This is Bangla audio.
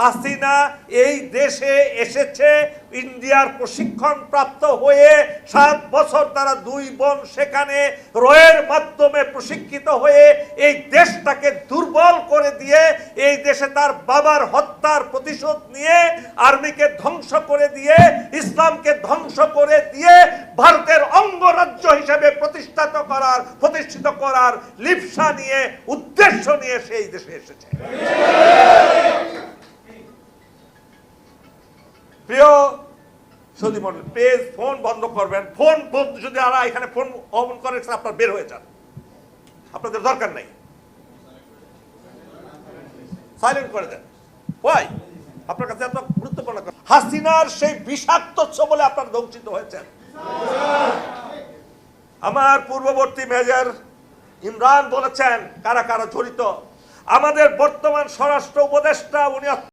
হাসিনা এই দেশে এসেছে ইন্ডিয়ার প্রশিক্ষণ প্রাপ্ত হয়ে 7 বছর তারা 2 বোন সেখানে রয়ের মাধ্যমে প্রশিক্ষিত হয়ে এই দেশটাকে দুর্বল করে দিয়ে এই দেশে তার বাবার হত্যার প্রতিশোধ নিয়ে আর্মিকে ধ্বংস করে দিয়ে ইসলামকে ধ্বংস করে দিয়ে ভারতের অঙ্গরাজ্য হিসেবে প্রতিষ্ঠিত করার লিপ্সা নিয়ে উদ্দেশ্য নিয়ে সেই দেশে এসেছে। প্রিয় সৌদি মন্ডল, প্লিজ ফোন বন্ধ করবেন। ফোন যদি এখানে ফোন অন করে আপনার বের হয়ে যান, আপনাদের দরকার নেই, সাইলেন্ট করে দেন। ওয়াই আপনার কাছে এত গুরুত্বপূর্ণ। হাসিনার সেই বিষাক্ত বলে আপনারা ধ্বংসিত হয়েছেন। আমার পূর্ববর্তী মেজর ইমরান বলেছেন কারা কারা জড়িত। আমাদের বর্তমান স্বরাষ্ট্র উপদেষ্টা উনি